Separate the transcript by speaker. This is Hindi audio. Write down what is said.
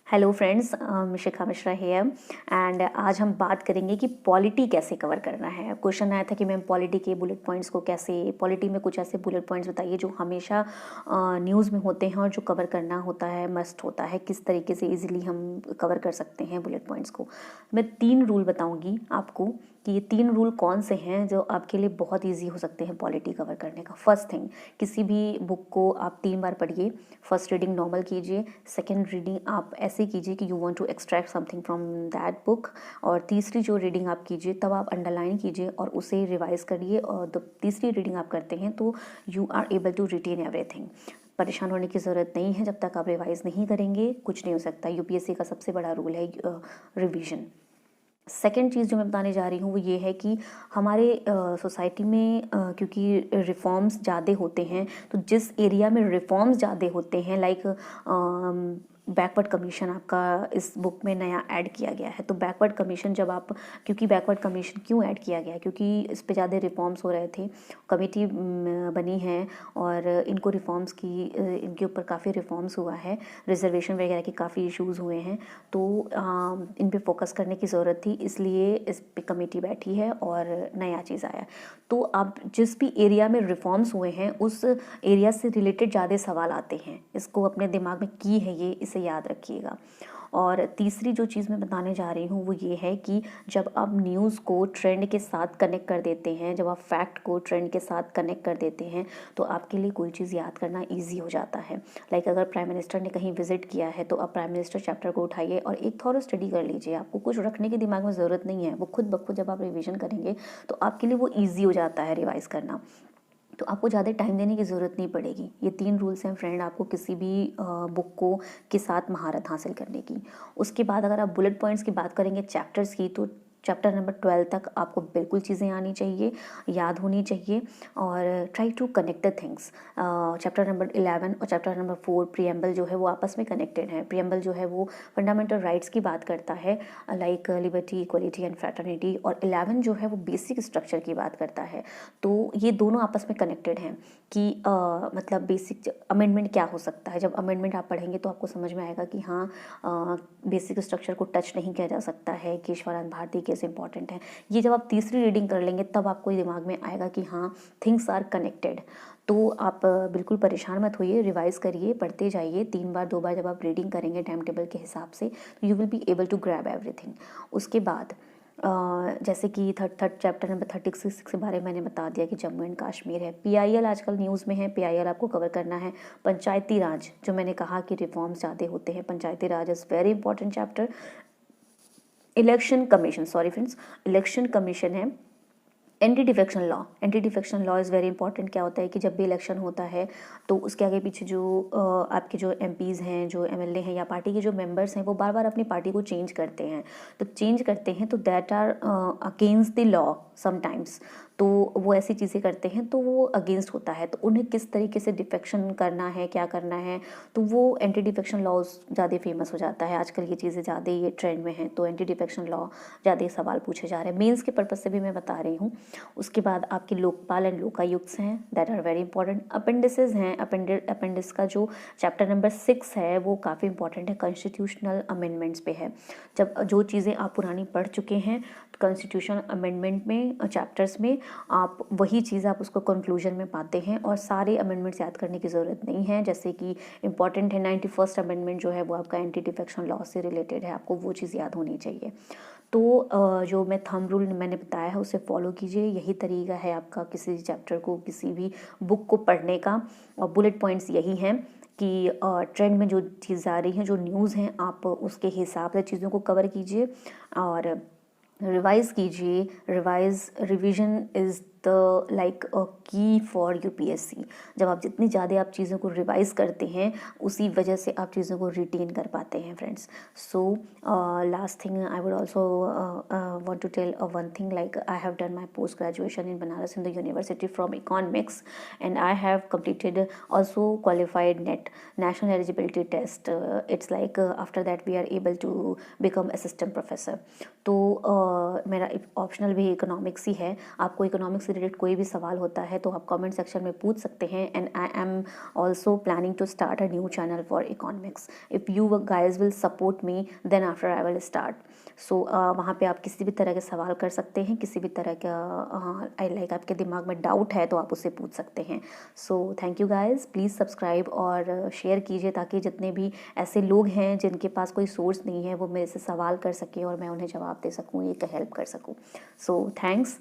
Speaker 1: Hello friends, Shikha Mishra here. And आज हम बात करेंगे कि पॉलिटी कैसे कवर करना है। क्वेश्चन आया था कि मैम पॉलिटी के बुलेट पॉइंट्स को कैसे, पॉलिटी में कुछ ऐसे बुलेट पॉइंट्स बताइए जो हमेशा न्यूज़ में होते हैं और जो कवर करना होता है, मस्ट होता है, किस तरीके से इजीली हम कवर कर सकते हैं बुलेट पॉइंट्स को। मैं 3 रूल बताऊंगी आपको कि ये 3 रूल कौन से हैं जो आपके लिए बहुत ईजी हो सकते हैं पॉलिटी कवर करने का। फर्स्ट थिंग, किसी भी बुक को आप 3 बार पढ़िए। फर्स्ट रीडिंग नॉर्मल कीजिए, सेकेंड रीडिंग आप ऐसे कीजिए कि you want to extract something from that book, और तीसरी जो रीडिंग आप कीजिए तब आप अंडरलाइन कीजिए और उसे रिवाइज करिए, और जब तीसरी रीडिंग आप करते हैं तो you are able to retain everything. परेशान होने की ज़रूरत नहीं है, जब तक आप रिवाइज नहीं करेंगे कुछ नहीं हो सकता। यूपीएससी का सबसे बड़ा रूल है रिवीजन। सेकेंड चीज़ जो मैं बताने जा रही हूँ वो ये है कि हमारे सोसाइटी में क्योंकि रिफॉर्म्स ज़्यादा होते हैं, तो जिस एरिया में रिफॉर्म्स ज़्यादा होते हैं, लाइक बैकवर्ड कमीशन आपका इस बुक में नया ऐड किया गया है। तो बैकवर्ड कमीशन जब आप, क्योंकि बैकवर्ड कमीशन क्यों ऐड किया गया है, क्योंकि इस पे ज़्यादा रिफॉर्म्स हो रहे थे, कमेटी बनी है और इनको रिफॉर्म्स की, इनके ऊपर काफ़ी रिफॉर्म्स हुआ है, रिजर्वेशन वगैरह के काफ़ी इश्यूज़ हुए हैं, तो इन पे फोकस करने की ज़रूरत थी, इसलिए इस पे कमेटी बैठी है और नया चीज़ आया। तो अब जिस भी एरिया में रिफॉर्म्स हुए हैं उस एरिया से रिलेटेड ज़्यादा सवाल आते हैं, इसको अपने दिमाग में की है ये, इसे याद रखिएगा। और तीसरी जो चीज़ मैं बताने जा रही हूँ वो ये है कि जब आप न्यूज़ को ट्रेंड के साथ कनेक्ट कर देते हैं, जब आप फैक्ट को ट्रेंड के साथ कनेक्ट कर देते हैं, तो आपके लिए कोई चीज़ याद करना ईजी हो जाता है। लाइक अगर प्राइम मिनिस्टर ने कहीं विजिट किया है तो आप प्राइम मिनिस्टर चैप्टर को उठाइए और एक थॉरो स्टडी कर लीजिए। आपको कुछ रखने की दिमाग में ज़रूरत नहीं है, वो खुद ब खुद जब आप रिविजन करेंगे तो आपके लिए वो ईजी हो जाता है रिवाइज करना, तो आपको ज़्यादा टाइम देने की ज़रूरत नहीं पड़ेगी। ये 3 रूल्स हैं फ्रेंड, आपको किसी भी बुक को के साथ महारत हासिल करने की। उसके बाद अगर आप बुलेट पॉइंट्स की बात करेंगे चैप्टर्स की, तो चैप्टर नंबर 12 तक आपको बिल्कुल चीज़ें आनी चाहिए, याद होनी चाहिए, और try to connect the things. Chapter number 11 और चैप्टर नंबर 4 प्रियम्बल जो है वो आपस में कनेक्टेड है। प्रियम्बल जो है वो फंडामेंटल राइट्स की बात करता है, like liberty, equality and fraternity, और 11 जो है वो बेसिक स्ट्रक्चर की बात करता है। तो ये दोनों आपस में कनेक्टेड हैं कि मतलब बेसिक अमेंडमेंट क्या हो सकता है। जब अमेंडमेंट आप पढ़ेंगे तो आपको समझ में आएगा कि हाँ, बेसिक स्ट्रक्चर को टच नहीं किया जा सकता है, केशवानंद भारती कैसे इंपॉर्टेंट है। ये जब आप तीसरी रीडिंग कर लेंगे तब आपको दिमाग में आएगा कि हाँ, थिंग्स आर कनेक्टेड। तो आप बिल्कुल परेशान मत होइए, रिवाइज करिए, पढ़ते जाइए। 3 बार 2 बार जब आप रीडिंग करेंगे टाइम टेबल के हिसाब से, तो you will be able to grab everything. उसके बाद जैसे कि थर्ड चैप्टर नंबर 36 के बारे में मैंने बता दिया कि जम्मू एंड कश्मीर है। पीआईएल आजकल न्यूज़ में है, पीआईएल आपको कवर करना है। पंचायती राज, जो मैंने कहा कि रिफॉर्म्स ज़्यादा होते हैं, Panchayati Raj is very important chapter. Election commission, sorry friends, election commission है। Anti defection law, anti defection law is very important. क्या होता है कि जब भी इलेक्शन होता है तो उसके आगे पीछे जो आपके जो एमपीज़ हैं, जो एमएलए हैं या पार्टी के जो मेंबर्स हैं, वो बार बार अपनी पार्टी को चेंज करते हैं। तो चेंज करते हैं तो that are against the law sometimes. तो वो ऐसी चीज़ें करते हैं तो वो अगेंस्ट होता है, तो उन्हें किस तरीके से डिफेक्शन करना है, क्या करना है, तो वो एंटी डिफेक्शन लॉज ज़्यादा फेमस हो जाता है। आजकल ये चीज़ें ज़्यादा ये ट्रेंड में हैं, तो एंटी डिफेक्शन लॉ ज़्यादा सवाल पूछे जा रहे हैं। मेंस के पर्पज़ से भी मैं बता रही हूँ। उसके बाद आपके लोकपाल एंड लोकायुक्त हैं, that are very important. Appendices हैं, अपेंडिस का जो चैप्टर नंबर 6 है वो काफ़ी इंपॉर्टेंट है, कॉन्स्टिट्यूशनल अमेंडमेंट्स पे है। जब जो चीज़ें आप पुरानी पढ़ चुके हैं कॉन्स्टिट्यूशन अमेंडमेंट में चैप्टर्स में, आप वही चीज़ आप उसको कंक्लूजन में पाते हैं, और सारे अमेंडमेंट्स याद करने की ज़रूरत नहीं है। जैसे कि इंपॉर्टेंट है 91st अमेंडमेंट जो है वो आपका एंटी डिफेक्शन लॉ से रिलेटेड है, आपको वो चीज़ याद होनी चाहिए। तो जो मैं थंब रूल मैंने बताया है उसे फॉलो कीजिए। यही तरीका है आपका किसी चैप्टर को, किसी भी बुक को पढ़ने का। और बुलेट पॉइंट्स यही हैं कि ट्रेंड में जो चीज़ आ रही है, जो न्यूज़ हैं, आप उसके हिसाब से चीज़ों को कवर कीजिए और रिवाइज कीजिए। रिवीजन इज़ द लाइक अ की फॉर यूपीएससी। जब आप जितनी ज़्यादा आप चीज़ों को रिवाइज करते हैं, उसी वजह से आप चीज़ों को रिटेन कर पाते हैं friends. So last thing I would also want to tell one thing, like I have done my post graduation in Banaras Hindu University from economics, and I have completed also qualified NET, national eligibility test. It's like after that we are able to become assistant professor. तो मेरा ऑप्शनल भी इकोनॉमिक्स ही है। आपको इकोनॉमिक्स से रिलेटेड कोई भी सवाल होता है तो आप कमेंट सेक्शन में पूछ सकते हैं। And I am also planning to start a new channel for economics. If you guys will support me then after I will start. So वहाँ पे आप किसी भी तरह के सवाल कर सकते हैं, किसी भी तरह का आई लाइक आपके दिमाग में डाउट है तो आप उससे पूछ सकते हैं। So thank you guys, please subscribe और शेयर कीजिए ताकि जितने भी ऐसे लोग हैं जिनके पास कोई सोर्स नहीं है वो मेरे से सवाल कर सके और मैं उन्हें जवाब दे सकूँ, एक हेल्प कर सकूँ। So thanks.